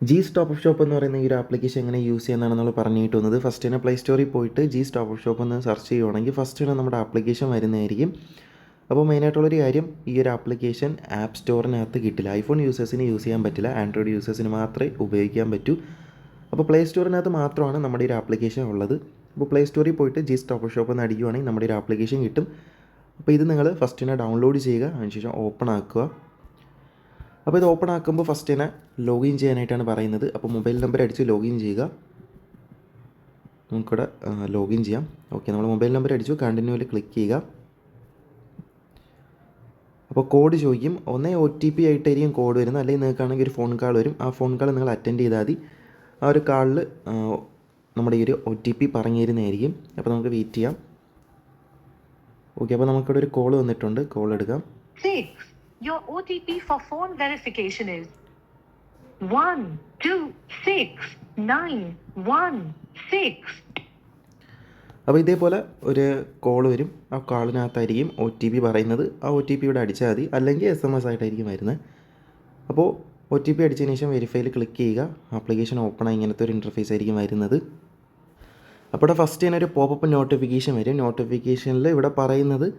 G stop shop എന്ന് പറയുന്ന ഈ ഒരു ആപ്ലിക്കേഷൻ എങ്ങനെ യൂസ് ചെയ്യുന്നതാണ് നമ്മൾ പറഞ്ഞിട്ട് വന്നത്. ഫസ്റ്റ് തന്നെ പ്ലേ സ്റ്റോറിൽ പോയിട്ട് ജി സ്റ്റോപ്പ് ഷോപ്പ് എന്ന് സെർച്ച് ചെയ്യുവാണെങ്കിൽ ഫസ്റ്റ് തന്നെ നമ്മുടെ ആപ്ലിക്കേഷൻ വരുന്നതായിരിക്കും. അപ്പോൾ മെയിനായിട്ടുള്ളൊരു കാര്യം, ഈ ഒരു ആപ്ലിക്കേഷൻ ആപ്പ് സ്റ്റോറിനകത്ത് കിട്ടില്ല. ഐഫോൺ യൂസേഴ്സിന് യൂസ് ചെയ്യാൻ പറ്റില്ല, ആൻഡ്രോയിഡ് യൂസേഴ്സിന് മാത്രമേ ഉപയോഗിക്കാൻ പറ്റൂ. അപ്പോൾ പ്ലേ സ്റ്റോറിനകത്ത് മാത്രമാണ് നമ്മുടെ ഒരു ആപ്ലിക്കേഷൻ ഉള്ളത്. അപ്പോൾ പ്ലേ സ്റ്റോറിൽ പോയിട്ട് ജി സ്റ്റോപ്പ് ഷോപ്പ് എന്ന് അടിക്കുവാണെങ്കിൽ നമ്മുടെ ഒരു ആപ്ലിക്കേഷൻ കിട്ടും. അപ്പോൾ ഇത് നിങ്ങൾ ഫസ്റ്റ് തന്നെ ഡൗൺലോഡ് ചെയ്യുക, അതിനുശേഷം ഓപ്പൺ ആക്കുക. അപ്പോൾ ഇത് ഓപ്പൺ ആക്കുമ്പോൾ ഫസ്റ്റ് തന്നെ ലോഗിൻ ചെയ്യാനായിട്ടാണ് പറയുന്നത്. അപ്പോൾ മൊബൈൽ നമ്പർ അടിച്ച് ലോഗിൻ ചെയ്യുക. നമുക്കിവിടെ ലോഗിൻ ചെയ്യാം. ഓക്കെ, നമ്മൾ മൊബൈൽ നമ്പർ അടിച്ചു, കണ്ടിന്യൂവിൽ ക്ലിക്ക് ചെയ്യുക. അപ്പോൾ കോഡ് ചോദിക്കും. ഒന്നേ OTP ആയിട്ടായിരിക്കും കോഡ് വരുന്നത്, അല്ലെങ്കിൽ നിങ്ങൾക്കാണെങ്കിൽ ഒരു ഫോൺ കാൾ വരും. ആ ഫോൺ കാൾ നിങ്ങൾ അറ്റൻഡ് ചെയ്താൽ മതി. ആ ഒരു കാളിൽ നമ്മുടെ ഈ ഒരു OTP പറഞ്ഞു തരുന്നതായിരിക്കും. അപ്പോൾ നമുക്ക് വെയിറ്റ് ചെയ്യാം. ഓക്കെ, അപ്പോൾ നമുക്കിവിടെ ഒരു കോൾ വന്നിട്ടുണ്ട്. കോൾ എടുക്കാം. Your OTP for phone verification is 126916. അപ്പോൾ ഇതേപോലെ ഒരു കോൾ വരും. ആ കോളിനകത്തായിരിക്കും OTP പറയുന്നത്. ആ OTP ഇവിടെ അടിച്ചാൽ മതി, അല്ലെങ്കിൽ SMS ആയിട്ടായിരിക്കും വരുന്നത്. അപ്പോൾ OTP അടിച്ചതിന് ശേഷം വെരിഫൈയിൽ ക്ലിക്ക് ചെയ്യുക. ആപ്ലിക്കേഷൻ ഓപ്പൺ ആയി ഇങ്ങനത്തെ ഒരു ഇൻ്റർഫേസ് ആയിരിക്കും വരുന്നത്. അപ്പോൾ ഇവിടെ ഫസ്റ്റ് തന്നെ ഒരു പോപ്പപ്പ് നോട്ടിഫിക്കേഷൻ വരും. നോട്ടിഫിക്കേഷനിൽ ഇവിടെ പറയുന്നത്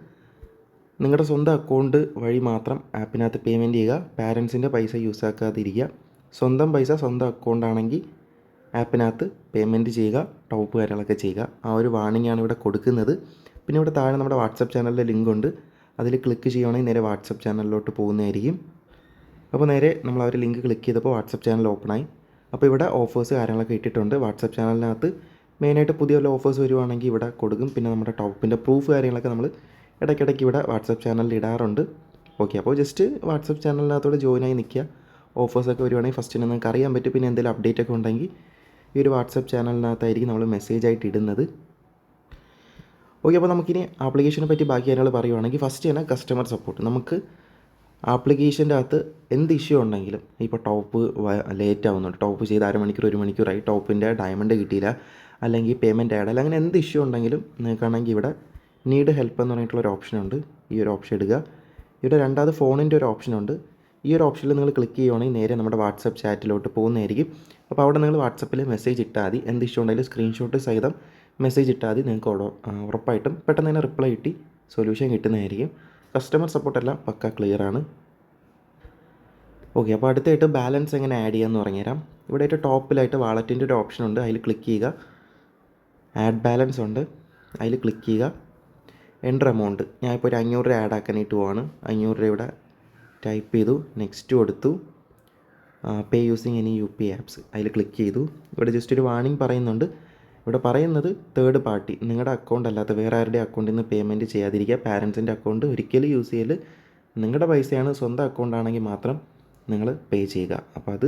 നിങ്ങളുടെ സ്വന്തം അക്കൗണ്ട് വഴി മാത്രം ആപ്പിനകത്ത് പേയ്മെൻറ്റ് ചെയ്യുക, പാരൻസിൻ്റെ പൈസ യൂസ് ആക്കാതിരിക്കുക. സ്വന്തം പൈസ സ്വന്തം അക്കൗണ്ടാണെങ്കിൽ ആപ്പിനകത്ത് പേയ്മെൻറ്റ് ചെയ്യുക, ടോപ്പ് കാര്യങ്ങളൊക്കെ ചെയ്യുക. ആ ഒരു വാർണിംഗ് ആണ് ഇവിടെ കൊടുക്കുന്നത്. പിന്നെ ഇവിടെ താഴെ നമ്മുടെ വാട്സപ്പ് ചാനലിൻ്റെ ലിങ്ക് ഉണ്ട്. അതിൽ ക്ലിക്ക് ചെയ്യുകയാണെങ്കിൽ നേരെ വാട്സപ്പ് ചാനലിലോട്ട് പോകുന്നതായിരിക്കും. അപ്പോൾ നേരെ നമ്മൾ ആ ഒരു ലിങ്ക് ക്ലിക്ക് ചെയ്തപ്പോൾ വാട്സപ്പ് ചാനൽ ഓപ്പണായി. അപ്പോൾ ഇവിടെ ഓഫേഴ്സ് കാര്യങ്ങളൊക്കെ ഇട്ടിട്ടുണ്ട്. വാട്സപ്പ് ചാനലിനകത്ത് മെയിനായിട്ട് പുതിയ വല്ല ഓഫേഴ്സ് വരുവാണെങ്കിൽ ഇവിടെ കൊടുക്കും. പിന്നെ നമ്മുടെ ടോപ്പിൻ്റെ പ്രൂഫ് കാര്യങ്ങളൊക്കെ നമ്മൾ ഇടയ്ക്കിടയ്ക്ക് ഇവിടെ വാട്സപ്പ് ചാനലിൽ ഇടാറുണ്ട്. ഓക്കെ, അപ്പോൾ ജസ്റ്റ് വാട്സപ്പ് ചാനലിനകത്തോടെ ജോയിൻ ആയി നിൽക്കുക. ഓഫേഴ്സൊക്കെ വരുവാണെങ്കിൽ ഫസ്റ്റ് തന്നെ നിങ്ങൾക്ക് അറിയാൻ പറ്റും. പിന്നെ എന്തെങ്കിലും അപ്ഡേറ്റ് ഒക്കെ ഉണ്ടെങ്കിൽ ഈ ഒരു വാട്സപ്പ് ചാനലിനകത്തായിരിക്കും നമ്മൾ മെസ്സേജ് ആയിട്ട് ഇടുന്നത്. ഓക്കെ, അപ്പോൾ നമുക്കിനി ആപ്ലിക്കേഷനെ പറ്റി ബാക്കി കാര്യങ്ങൾ പറയുവാണെങ്കിൽ ഫസ്റ്റ് തന്നെ കസ്റ്റമർ സപ്പോർട്ട്. നമുക്ക് ആപ്ലിക്കേഷൻ്റെ അകത്ത് എന്ത് ഇഷ്യൂ ഉണ്ടെങ്കിലും, ഇപ്പോൾ ടോപ്പ് ലേറ്റ് ആവുന്നുണ്ട്, ടോപ്പ് ചെയ്ത് അരമണിക്കൂർ 1 മണിക്കൂറായി, ടോപ്പിൻ്റെ ഡയമണ്ട് കിട്ടിയില്ല, അല്ലെങ്കിൽ പേയ്മെൻറ്റ് ആഡ് അല്ല, അങ്ങനെ എന്ത് ഇഷ്യൂ ഉണ്ടെങ്കിലും നിങ്ങൾക്കാണെങ്കിൽ ഇവിടെ നീഡ് ഹെൽപ്പ് എന്ന് പറഞ്ഞിട്ടുള്ളൊരു ഓപ്ഷനുണ്ട്. ഈ ഒരു ഓപ്ഷൻ ഇടുക. ഇവിടെ രണ്ടാമത് ഫോണിൻ്റെ ഒരു ഓപ്ഷനുണ്ട്. ഈ ഒരു ഓപ്ഷനിൽ നിങ്ങൾ ക്ലിക്ക് ചെയ്യുവാണെങ്കിൽ നേരെ നമ്മുടെ വാട്സപ്പ് ചാറ്റിലോട്ട് പോകുന്നതായിരിക്കും. അപ്പോൾ അവിടെ നിങ്ങൾ വാട്സപ്പിൽ മെസ്സേജ് ഇട്ടാൽ മതി. എന്ത് ഇഷ്യൂ ഉണ്ടെങ്കിലും സ്ക്രീൻഷോട്ട് സഹിതം മെസ്സേജ് ഇട്ടാൽ മതി. നിങ്ങൾക്ക് ഉറപ്പായിട്ടും പെട്ടെന്ന് തന്നെ റിപ്ലൈ കിട്ടി സൊല്യൂഷൻ കിട്ടുന്നതായിരിക്കും. കസ്റ്റമർ സപ്പോർട്ടെല്ലാം പക്ക ക്ലിയറാണ്. ഓക്കെ, അപ്പോൾ അടുത്തായിട്ട് ബാലൻസ് എങ്ങനെ ആഡ് ചെയ്യാമെന്ന് പറഞ്ഞുതരാം. ഇവിടെ ഏറ്റവും ടോപ്പിലായിട്ട് വാളറ്റിൻ്റെ ഒരു ഓപ്ഷൻ ഉണ്ട്. അതിൽ ക്ലിക്ക് ചെയ്യുക. ആഡ് ബാലൻസ് ഉണ്ട്, അതിൽ ക്ലിക്ക് ചെയ്യുക. എൻ്റർ എമൗണ്ട്, ഞാനിപ്പോൾ ഒരു 500 രൂപ ആഡ് ആക്കാനായിട്ട് പോവാണ്. 500 രൂപ ഇവിടെ ടൈപ്പ് ചെയ്തു, നെക്സ്റ്റ് കൊടുത്തു. പേ യൂസിങ് എനി UPI ആപ്സ്, അതിൽ ക്ലിക്ക് ചെയ്തു. ഇവിടെ ജസ്റ്റ് ഒരു വാർണിംഗ് പറയുന്നുണ്ട്. ഇവിടെ പറയുന്നത് തേർഡ് പാർട്ടി, നിങ്ങളുടെ അക്കൗണ്ട് അല്ലാത്ത വേറെ ആരുടെ അക്കൗണ്ടിൽ നിന്ന് പേയ്മെൻറ്റ് ചെയ്യാതിരിക്കുക. പാരൻസിൻ്റെ അക്കൗണ്ട് ഒരിക്കലും യൂസ് ചെയ്യൽ. നിങ്ങളുടെ പൈസയാണ്, സ്വന്തം അക്കൗണ്ട് ആണെങ്കിൽ മാത്രം നിങ്ങൾ പേ ചെയ്യുക. അപ്പോൾ അത്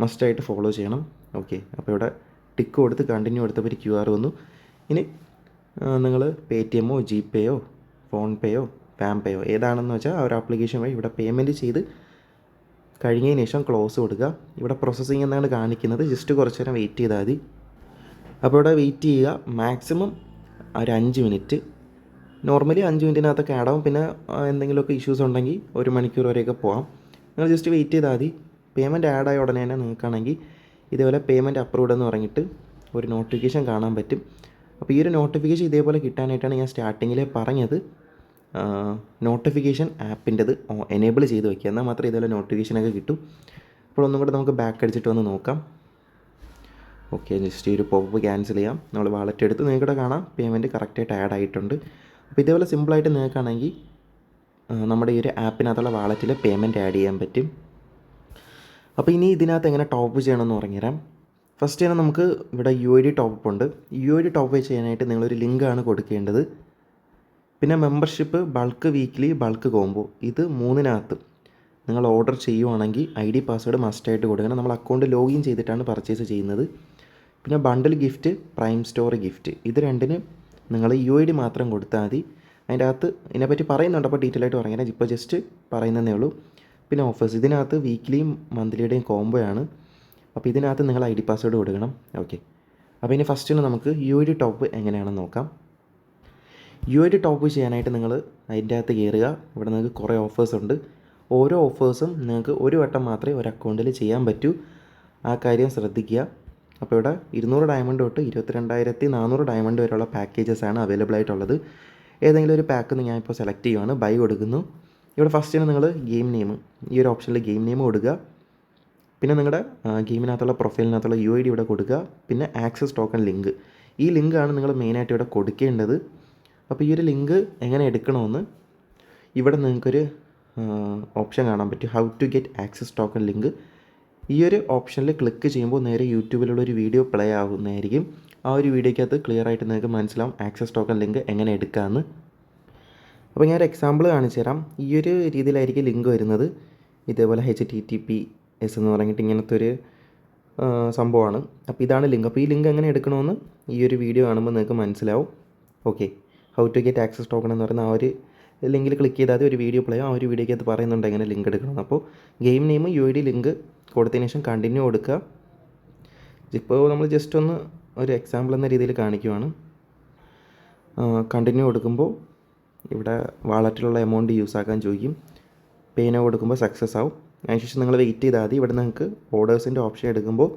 മസ്റ്റായിട്ട് ഫോളോ ചെയ്യണം. ഓക്കെ, അപ്പോൾ ഇവിടെ ടിക്ക് കൊടുത്ത് കണ്ടിന്യൂ കൊടുത്തപ്പോൾ ഒരു QR വന്നു. ഇനി നിങ്ങൾ പേടിഎമ്മോ GPayയോ ഫോൺ പേയോ പാം പേയോ ഏതാണെന്ന് വെച്ചാൽ ആ ഒരു ആപ്ലിക്കേഷൻ വഴി ഇവിടെ പേയ്മെൻറ്റ് ചെയ്ത് കഴിഞ്ഞതിന് ശേഷം ക്ലോസ് കൊടുക്കുക. ഇവിടെ പ്രോസസ്സിങ് എന്നാണ് കാണിക്കുന്നത്. ജസ്റ്റ് കുറച്ച് നേരം വെയിറ്റ് ചെയ്താൽ മതി. അപ്പോൾ ഇവിടെ വെയിറ്റ് ചെയ്യുക. മാക്സിമം ഒരു 5 മിനിറ്റ്. നോർമലി 5 മിനിറ്റിനകത്തൊക്കെ ആഡ് ആവും. പിന്നെ എന്തെങ്കിലുമൊക്കെ ഇഷ്യൂസ് ഉണ്ടെങ്കിൽ 1 മണിക്കൂർ വരെയൊക്കെ പോകാം. നിങ്ങൾ ജസ്റ്റ് വെയിറ്റ് ചെയ്താൽ മതി. പേയ്മെൻറ്റ് ആഡ് ആയ ഉടനെ തന്നെ നിങ്ങൾക്കാണെങ്കിൽ ഇതേപോലെ പേയ്മെൻറ്റ് അപ്രൂവ്ഡ് എന്ന് പറഞ്ഞിട്ട് ഒരു നോട്ടിഫിക്കേഷൻ കാണാൻ പറ്റും. അപ്പോൾ ഈ ഒരു നോട്ടിഫിക്കേഷൻ ഇതേപോലെ കിട്ടാനായിട്ടാണ് ഞാൻ സ്റ്റാർട്ടിങ്ങിൽ പറഞ്ഞത്. നോട്ടിഫിക്കേഷൻ ആപ്പിൻ്റെത് എനേബിൾ ചെയ്ത് വയ്ക്കുക, എന്നാൽ മാത്രമേ ഇതേപോലെ നോട്ടിഫിക്കേഷനൊക്കെ കിട്ടും. അപ്പോൾ ഒന്നും കൂടെ നമുക്ക് ബാക്ക് അടിച്ചിട്ട് വന്ന് നോക്കാം. ഓക്കെ, ജസ്റ്റ് ഈ ഒരു പോപ്പ് ക്യാൻസൽ ചെയ്യാം. നമ്മൾ വാലറ്റ് എടുത്ത് നിങ്ങൾക്കിവിടെ കാണാം പേയ്മെൻറ്റ് കറക്റ്റായിട്ട് ആഡ് ആയിട്ടുണ്ട്. അപ്പോൾ ഇതേപോലെ സിമ്പിളായിട്ട് നിങ്ങൾക്കാണെങ്കിൽ നമ്മുടെ ഈ ഒരു ആപ്പിനകത്തുള്ള വാലറ്റിൽ പേയ്മെൻറ്റ് ആഡ് ചെയ്യാൻ പറ്റും. അപ്പോൾ ഇനി ഇതിനകത്ത് എങ്ങനെ ടോപ്പ് ചെയ്യണമെന്ന് പറഞ്ഞുതരാം. ഫസ്റ്റ് തന്നെ നമുക്ക് ഇവിടെ UID ടോപ്പ് ഉണ്ട്. UID ടോപ്പ് ചെയ്യാനായിട്ട് നിങ്ങളൊരു ലിങ്കാണ് കൊടുക്കേണ്ടത്. പിന്നെ membership, bulk weekly, bulk combo, ഇത് മൂന്നിനകത്ത് നിങ്ങൾ ഓർഡർ ചെയ്യുവാണെങ്കിൽ ID പാസ്വേഡ് മസ്റ്റായിട്ട് കൊടുക്കണം. നമ്മൾ അക്കൗണ്ട് ലോഗിൻ ചെയ്തിട്ടാണ് പർച്ചേസ് ചെയ്യുന്നത്. പിന്നെ ബണ്ടിൽ ഗിഫ്റ്റ്, പ്രൈം സ്റ്റോർ ഗിഫ്റ്റ്, ഇത് രണ്ടിന് നിങ്ങൾ UID മാത്രം കൊടുത്താൽ മതി. അതിൻ്റെ അകത്ത് ഇതിനെപ്പറ്റി പറയുന്നുണ്ട്, അപ്പോൾ ഡീറ്റെയിൽ ആയിട്ട് പറഞ്ഞുതരാം. ഇപ്പോൾ ജസ്റ്റ് പറയുന്നതേ ഉള്ളൂ. പിന്നെ ഓഫേഴ്സ്, ഇതിനകത്ത് വീക്ക്ലിയും മന്ത്ലിയുടെയും കോംബോ ആണ്. അപ്പോൾ ഇതിനകത്ത് നിങ്ങൾ ID പാസ്വേഡ് കൊടുക്കണം. ഓക്കെ, അപ്പോൾ ഇനി ഫസ്റ്റിന് നമുക്ക് UID ടോപ്പ് എങ്ങനെയാണെന്ന് നോക്കാം. UID ടോപ്പ് ചെയ്യാനായിട്ട് നിങ്ങൾ അതിൻ്റെ അകത്ത് കയറുക. ഇവിടെ നിങ്ങൾക്ക് കുറേ ഓഫേഴ്സ് ഉണ്ട്. ഓരോ ഓഫേഴ്സും നിങ്ങൾക്ക് ഒരു വട്ടം മാത്രമേ ഒരു അക്കൗണ്ടിൽ ചെയ്യാൻ പറ്റൂ. ആ കാര്യം ശ്രദ്ധിക്കുക. അപ്പോൾ ഇവിടെ 200 ഡയമണ്ട് തൊട്ട് 22,400 ഡയമണ്ട് വരെയുള്ള പാക്കേജസാണ് അവൈലബിൾ ആയിട്ടുള്ളത്. ഏതെങ്കിലും ഒരു പാക്ക് ഞാനിപ്പോൾ സെലക്ട് ചെയ്യുവാണ്, ബൈ കൊടുക്കുന്നു. ഇവിടെ ഫസ്റ്റിന് നിങ്ങൾ ഗെയിം നെയിം, ഈ ഒരു ഓപ്ഷനിൽ ഗെയിം നെയിം കൊടുക്കുക. പിന്നെ നിങ്ങളുടെ ഗെയിമിനകത്തുള്ള പ്രൊഫൈലിനകത്തുള്ള UID ഇവിടെ കൊടുക്കുക. പിന്നെ ആക്സസ് ടോക്കൺ ലിങ്ക്, ഈ ലിങ്കാണ് നിങ്ങൾ മെയിനായിട്ട് ഇവിടെ കൊടുക്കേണ്ടത്. അപ്പോൾ ഈ ഒരു ലിങ്ക് എങ്ങനെ എടുക്കണമെന്ന് ഇവിടെ നിങ്ങൾക്കൊരു ഓപ്ഷൻ കാണാൻ പറ്റും, how to get access token link. ഈ ഒരു ഓപ്ഷനിൽ ക്ലിക്ക് ചെയ്യുമ്പോൾ നേരെ യൂട്യൂബിലുള്ളൊരു വീഡിയോ പ്ലേ ആകുന്നതായിരിക്കും. ആ ഒരു വീഡിയോയ്ക്കകത്ത് ക്ലിയർ ആയിട്ട് നിങ്ങൾക്ക് മനസ്സിലാവും ആക്സസ് ടോക്കൺ ലിങ്ക് എങ്ങനെ എടുക്കാമെന്ന്. അപ്പോൾ ഞാനൊരു എക്സാമ്പിൾ കാണിച്ചു തരാം. ഈ ഒരു രീതിയിലായിരിക്കും ലിങ്ക് വരുന്നത്. ഇതേപോലെ HTTPS എന്ന് പറഞ്ഞിട്ട് ഇങ്ങനത്തെ ഒരു സംഭവമാണ്. അപ്പോൾ ഇതാണ് ലിങ്ക്. അപ്പോൾ ഈ ലിങ്ക് എങ്ങനെ എടുക്കണമെന്ന് ഈ ഒരു വീഡിയോ കാണുമ്പോൾ നിങ്ങൾക്ക് മനസ്സിലാവും. Okay, how to get access token എന്ന് പറയുന്ന ആ ഒരു ലിങ്കിൽ ക്ലിക്ക് ചെയ്താൽ ഒരു വീഡിയോ പ്ലേ ആ ഒരു വീഡിയോയ്ക്കകത്ത് പറയുന്നുണ്ട് എങ്ങനെ ലിങ്ക് എടുക്കണം. അപ്പോൾ ഗെയിം നെയിം UID ലിങ്ക് കൊടുത്തതിന് ശേഷം കണ്ടിന്യൂ കൊടുക്കുക. ഇപ്പോൾ നമ്മൾ ജസ്റ്റ് ഒന്ന് ഒരു എക്സാമ്പിൾ എന്ന രീതിയിൽ കാണിക്കുവാണ്. കണ്ടിന്യൂ കൊടുക്കുമ്പോൾ ഇവിടെ വാളറ്റിലുള്ള എമൗണ്ട് യൂസ് ആക്കാൻ ചോദിക്കും. പേനോ കൊടുക്കുമ്പോൾ സക്സസ് ആവും. അതിനുശേഷം നിങ്ങൾ വെയിറ്റ് ചെയ്താൽ മതി. ഇവിടെ നിങ്ങൾക്ക് ഓർഡേഴ്സിൻ്റെ ഓപ്ഷൻ എടുക്കുമ്പോൾ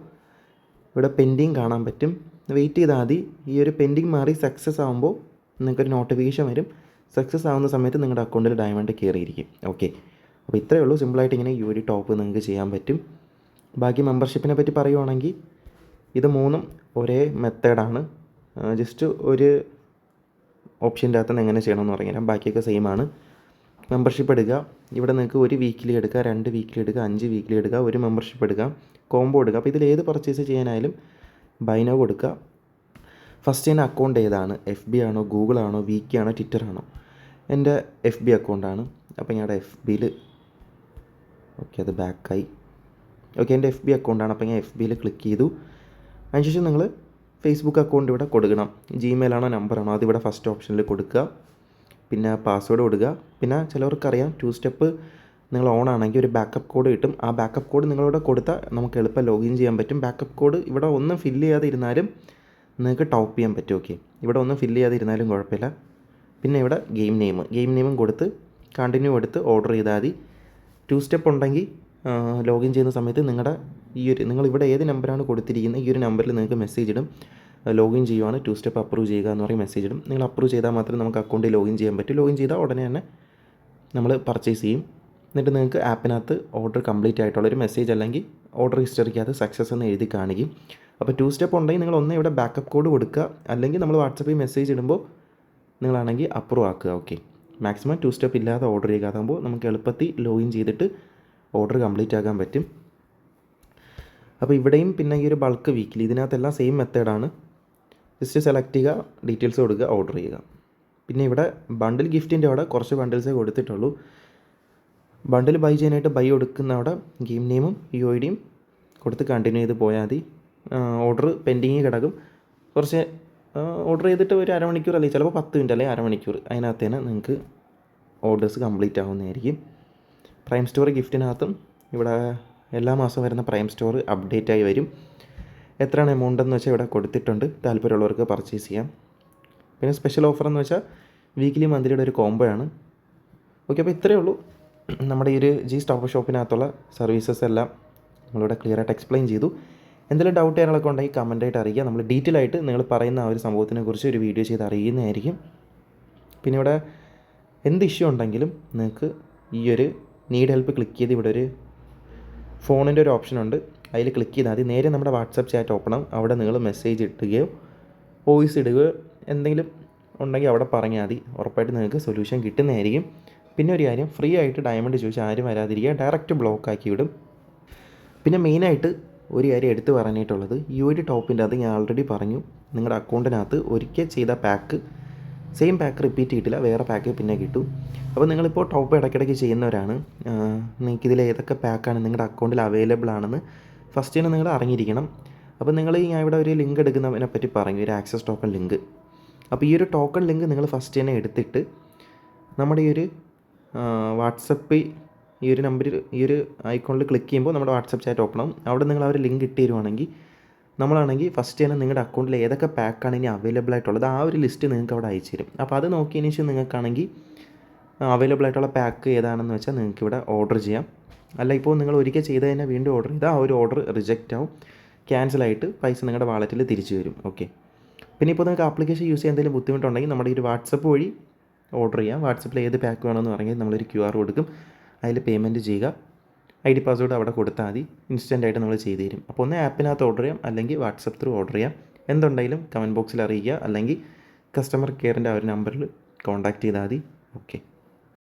ഇവിടെ പെൻഡിങ് കാണാൻ പറ്റും. വെയിറ്റ് ചെയ്താൽ മതി. ഈ ഒരു പെൻഡിങ് മാറി സക്സസ് ആകുമ്പോൾ നിങ്ങൾക്കൊരു നോട്ടിഫിക്കേഷൻ വരും. സക്സസ് ആവുന്ന സമയത്ത് നിങ്ങളുടെ അക്കൗണ്ടിൽ ഡയമണ്ട് കയറിയിരിക്കും. ഓക്കെ, അപ്പോൾ ഇത്രയേ ഉള്ളൂ. സിമ്പിളായിട്ട് ഇങ്ങനെ UID ടോപ്പ് നിങ്ങൾക്ക് ചെയ്യാൻ പറ്റും. ബാക്കി മെമ്പർഷിപ്പിനെ പറ്റി പറയുവാണെങ്കിൽ ഇത് മൂന്നും ഒരേ മെത്തേഡാണ്. ജസ്റ്റ് ഒരു ഓപ്ഷൻ്റെ അകത്ത് നിന്ന് എങ്ങനെ ചെയ്യണമെന്ന് പറഞ്ഞുതരാം. ബാക്കിയൊക്കെ സെയിം ആണ്. മെമ്പർഷിപ്പ് എടുക്കുക. ഇവിടെ നിങ്ങൾക്ക് 1 വീക്കിലി എടുക്കുക, 2 വീക്കിലി എടുക്കുക, 5 വീക്കിലി എടുക്കുക, ഒരു മെമ്പർഷിപ്പ് എടുക്കുക, കോംബോ എടുക്കുക. അപ്പോൾ ഇതിൽ ഏത് പർച്ചേസ് ചെയ്യാനായാലും ബൈനോ കൊടുക്കുക. ഫസ്റ്റ് എൻ്റെ അക്കൗണ്ട് ഏതാണ്, FB ആണോ, ഗൂഗിൾ ആണോ, VK ആണോ, ട്വിറ്റർ ആണോ? എൻ്റെ FB അക്കൗണ്ടാണ്. അപ്പോൾ ഞങ്ങളുടെ FBയിൽ ഓക്കെ, അത് ബാക്കായി. ഓക്കെ, എൻ്റെ FB അക്കൗണ്ടാണ്. അപ്പോൾ ഞാൻ FBയിൽ ക്ലിക്ക് ചെയ്തു. അതിനുശേഷം നിങ്ങൾ ഫേസ്ബുക്ക് അക്കൗണ്ട് ഇവിടെ കൊടുക്കണം. Gmail ആണോ നമ്പറാണോ അതിവിടെ ഫസ്റ്റ് ഓപ്ഷനിൽ കൊടുക്കുക. പിന്നെ പാസ്വേഡ് കൊടുക്കുക. പിന്നെ ചിലവർക്കറിയാം 2 സ്റ്റെപ്പ് നിങ്ങൾ ഓൺ ആണെങ്കിൽ ഒരു ബാക്കപ്പ് കോഡ് കിട്ടും. ആ ബാക്കപ്പ് കോഡ് നിങ്ങളിവിടെ കൊടുത്താൽ നമുക്ക് എളുപ്പം ലോഗിൻ ചെയ്യാൻ പറ്റും. ബാക്കപ്പ് കോഡ് ഇവിടെ ഒന്നും ഫില്ല് ചെയ്യാതെ ഇരുന്നാലും നിങ്ങൾക്ക് ടോപ്പ് ചെയ്യാൻ പറ്റും. ഓക്കെ, ഇവിടെ ഒന്നും ഫില്ല് ചെയ്യാതെ ഇരുന്നാലും കുഴപ്പമില്ല. പിന്നെ ഇവിടെ ഗെയിം നെയിമും കൊടുത്ത് കണ്ടിന്യൂ കൊടുത്ത് ഓർഡർ ചെയ്താൽ മതി. 2 സ്റ്റെപ്പ് ഉണ്ടെങ്കിൽ ലോഗിൻ ചെയ്യുന്ന സമയത്ത് നിങ്ങളുടെ നിങ്ങളിവിടെ ഏത് നമ്പറാണ് കൊടുത്തിരിക്കുന്നത് ഈ ഒരു നമ്പറിൽ നിങ്ങൾക്ക് മെസ്സേജ് ഇടും, ലോഗിൻ ചെയ്യുവാണ് 2 സ്റ്റെപ്പ് അപ്രൂവ് ചെയ്യുക എന്ന് പറയും മെസ്സേജ് ഇടും. നിങ്ങൾ അപ്രൂവ് ചെയ്താൽ മാത്രമേ നമുക്ക് അക്കൗണ്ടിൽ ലോഗിൻ ചെയ്യാൻ പറ്റൂ. ലോഗിൻ ചെയ്താൽ ഉടനെ തന്നെ നമ്മൾ പർച്ചേസ് ചെയ്യും. എന്നിട്ട് നിങ്ങൾക്ക് ആപ്പിനകത്ത് ഓർഡർ കംപ്ലീറ്റ് ആയിട്ടുള്ളൊരു മെസ്സേജ് അല്ലെങ്കിൽ ഓർഡർ ഹിസ്റ്ററിക്കകത്ത് സക്സസ് എന്ന് എഴുതി കാണിക്കും. അപ്പോൾ 2 സ്റ്റെപ്പ് ഉണ്ടെങ്കിൽ നിങ്ങൾ ഒന്ന് ഇവിടെ ബാക്കപ്പ് കോഡ് കൊടുക്കുക, അല്ലെങ്കിൽ നമ്മൾ വാട്സപ്പിൽ മെസ്സേജ് ഇടുമ്പോൾ നിങ്ങളാണെങ്കിൽ അപ്രൂവ് ആക്കുക. ഓക്കെ, മാക്സിമം 2 സ്റ്റെപ്പ് ഇല്ലാതെ ഓർഡർ ചെയ്യുക. അതാകുമ്പോൾ നമുക്ക് എളുപ്പത്തിൽ ലോഗിൻ ചെയ്തിട്ട് ഓർഡർ കംപ്ലീറ്റ് ആക്കാൻ പറ്റും. അപ്പോൾ ഇവിടെയും പിന്നെ ഈ ഒരു ബൾക്ക് വീക്കിലി ഇതിനകത്തെല്ലാം സെയിം മെത്തേഡാണ്. ജസ്റ്റ് സെലക്ട് ചെയ്യുക, ഡീറ്റെയിൽസ് കൊടുക്കുക, ഓർഡർ ചെയ്യുക. പിന്നെ ഇവിടെ ബണ്ടിൽ ഗിഫ്റ്റിൻ്റെ അവിടെ കുറച്ച് ബണ്ടിൽസേ കൊടുത്തിട്ടുള്ളൂ. ബണ്ടിൽ ബൈ ചെയ്യാനായിട്ട് ബൈ കൊടുക്കുന്ന അവിടെ ഗെയിം നെയിമും UIDയും കൊടുത്ത് കണ്ടിന്യൂ ചെയ്ത് പോയാൽ മതി. ഓർഡർ പെൻഡിങ് കിടക്കും. കുറച്ച് ഓർഡർ ചെയ്തിട്ട് ഒരു അരമണിക്കൂർ അല്ലെങ്കിൽ ചിലപ്പോൾ 10 മിനിറ്റ് അല്ലെങ്കിൽ അരമണിക്കൂർ അതിനകത്ത് തന്നെ നിങ്ങൾക്ക് ഓർഡേഴ്സ് കംപ്ലീറ്റ് ആവുന്നതായിരിക്കും. പ്രൈം സ്റ്റോർ ഗിഫ്റ്റിനകത്തും ഇവിടെ എല്ലാ മാസവും വരുന്ന പ്രൈം സ്റ്റോർ അപ്ഡേറ്റ് ആയി വരും. എത്രയാണ് എമൗണ്ട് എന്ന് വെച്ചാൽ ഇവിടെ കൊടുത്തിട്ടുണ്ട്. താല്പര്യമുള്ളവർക്ക് പർച്ചേസ് ചെയ്യാം. പിന്നെ സ്പെഷ്യൽ ഓഫർ എന്ന് വെച്ചാൽ വീക്കിലി മന്ത്ലിയുടെ ഒരു കോംബോ ആണ്. ഓക്കെ, അപ്പോൾ ഇത്രയേ ഉള്ളൂ. നമ്മുടെ ഈ ഒരു സ്റ്റോപ്പ് ഷോപ്പിനകത്തുള്ള സർവീസസ് എല്ലാം നമ്മളിവിടെ ക്ലിയർ ആയിട്ട് എക്സ്പ്ലെയിൻ ചെയ്തു. എന്തെങ്കിലും ഡൗട്ട് കാര്യങ്ങളൊക്കെ ഉണ്ടെങ്കിൽ കമൻറ്റായിട്ട് അറിയിക്കുക. നമ്മൾ ഡീറ്റെയിൽ ആയിട്ട് നിങ്ങൾ പറയുന്ന ആ ഒരു സംഭവത്തിനെക്കുറിച്ച് ഒരു വീഡിയോ ചെയ്ത് അറിയുന്നതായിരിക്കും. പിന്നെ ഇവിടെ എന്ത് ഇഷ്യൂ ഉണ്ടെങ്കിലും നിങ്ങൾക്ക് ഈ ഒരു നീഡ് ഹെൽപ്പ് ക്ലിക്ക് ചെയ്ത് ഇവിടെ ഒരു ഫോണിൻ്റെ ഒരു ഓപ്ഷൻ ഉണ്ട്, അതിൽ ക്ലിക്ക് ചെയ്താൽ മതി. നേരെ നമ്മുടെ വാട്സപ്പ് ചാറ്റ് ഓപ്പൺ ആവും. അവിടെ നിങ്ങൾ മെസ്സേജ് ഇടുകയോ വോയിസ് ഇടുകയോ എന്തെങ്കിലും ഉണ്ടെങ്കിൽ അവിടെ പറഞ്ഞാൽ മതി. ഉറപ്പായിട്ട് നിങ്ങൾക്ക് സൊല്യൂഷൻ കിട്ടുന്നതായിരിക്കും. പിന്നെ ഒരു കാര്യം, ഫ്രീ ആയിട്ട് ഡയമണ്ട് ചോദിച്ചാൽ ആരും വരാതിരിക്കുക, ഡയറക്റ്റ് ബ്ലോക്ക് ആക്കി വിടും. പിന്നെ മെയിനായിട്ട് ഒരു കാര്യം എടുത്തു പറയാനായിട്ടുള്ളത്, UID ടോപ്പിൻ്റെ അത് ഞാൻ ആൾറെഡി പറഞ്ഞു. നിങ്ങളുടെ അക്കൗണ്ടിനകത്ത് ഒരിക്കൽ ചെയ്ത പാക്ക് സെയിം പാക്ക് റിപ്പീറ്റ് കിട്ടില്ല, വേറെ പാക്ക് പിന്നെ കിട്ടും. അപ്പോൾ നിങ്ങളിപ്പോൾ ടോപ്പ് ഇടയ്ക്കിടയ്ക്ക് ചെയ്യുന്നവരാണ്, നിങ്ങൾക്കിതിൽ ഏതൊക്കെ പാക്കാണ് നിങ്ങളുടെ അക്കൗണ്ടിൽ അവൈലബിൾ ആണെന്ന് ഫസ്റ്റ് തന്നെ നിങ്ങൾ അറിഞ്ഞിരിക്കണം. അപ്പോൾ നിങ്ങൾ ഞാൻ ഇവിടെ ഒരു ലിങ്ക് എടുക്കുന്നതിനെ പറ്റി പറഞ്ഞു, ഒരു ആക്സസ് ടോക്കൺ ലിങ്ക്. അപ്പോൾ ഈ ഒരു ടോക്കൺ ലിങ്ക് നിങ്ങൾ ഫസ്റ്റ് തന്നെ എടുത്തിട്ട് നമ്മുടെ ഈ ഒരു വാട്സപ്പിൽ ഈ ഒരു നമ്പറിൽ ഈ ഒരു ഐക്കോണിൽ ക്ലിക്ക് ചെയ്യുമ്പോൾ നമ്മുടെ വാട്സപ്പ് ചാറ്റ് ഓപ്പൺ ആവും. അവിടെ നിങ്ങൾ ആ ഒരു ലിങ്ക് ഇട്ട് തരുവാണെങ്കിൽ നമ്മളാണെങ്കിൽ ഫസ്റ്റ് തന്നെ നിങ്ങളുടെ അക്കൗണ്ടിൽ ഏതൊക്കെ പാക്കാണ് ഇനി അവൈലബിൾ ആയിട്ടുള്ളത് ആ ഒരു ലിസ്റ്റ് നിങ്ങൾക്ക് അവിടെ അയച്ചു തരും. അപ്പോൾ അത് നോക്കിയതിന് ശേഷം നിങ്ങൾക്കാണെങ്കിൽ അവൈലബിൾ ആയിട്ടുള്ള പാക്ക് ഏതാണെന്ന് വെച്ചാൽ നിങ്ങൾക്ക് ഇവിടെ ഓർഡർ ചെയ്യാം. അല്ല ഇപ്പോൾ നിങ്ങൾ ഒരിക്കൽ ചെയ്ത് തന്നെ വീണ്ടും ഓർഡർ ചെയ്താൽ ആ ഒരു ഓർഡർ റിജക്റ്റ് ആവും, ക്യാൻസലായിട്ട് പൈസ നിങ്ങളുടെ വാളറ്റിൽ തിരിച്ചു വരും. ഓക്കെ. പിന്നെ ഇപ്പോൾ നിങ്ങൾക്ക് ആപ്ലിക്കേഷൻ യൂസ് ചെയ്യാൻ എന്തെങ്കിലും ബുദ്ധിമുട്ടുണ്ടെങ്കിൽ നമ്മുടെ ഈ ഒരു വാട്സപ്പ് വഴി ഓർഡർ ചെയ്യാം. വാട്സപ്പിൽ ഏത് പാക്ക് വേണമെന്ന് പറഞ്ഞാൽ നമ്മളൊരു QR കൊടുക്കും, അതിൽ പേയ്മെൻറ്റ് ചെയ്യുക, ID പാസ്വേഡ് അവിടെ കൊടുത്താൽ മതി, ഇൻസ്റ്റൻ്റായിട്ട് നമ്മൾ ചെയ്ത് തരും. അപ്പോൾ ഒന്ന് ആപ്പിനകത്ത് ഓർഡർ ചെയ്യാം, അല്ലെങ്കിൽ വാട്സപ്പ് ത്രൂ ഓർഡർ ചെയ്യാം. എന്തുണ്ടെങ്കിലും കമൻറ്റ് ബോക്സിൽ അറിയിക്കുക, അല്ലെങ്കിൽ കസ്റ്റമർ കെയറിൻ്റെ ആ ഒരു നമ്പറിൽ കോൺടാക്റ്റ് ചെയ്താൽ മതി. ഓക്കെ.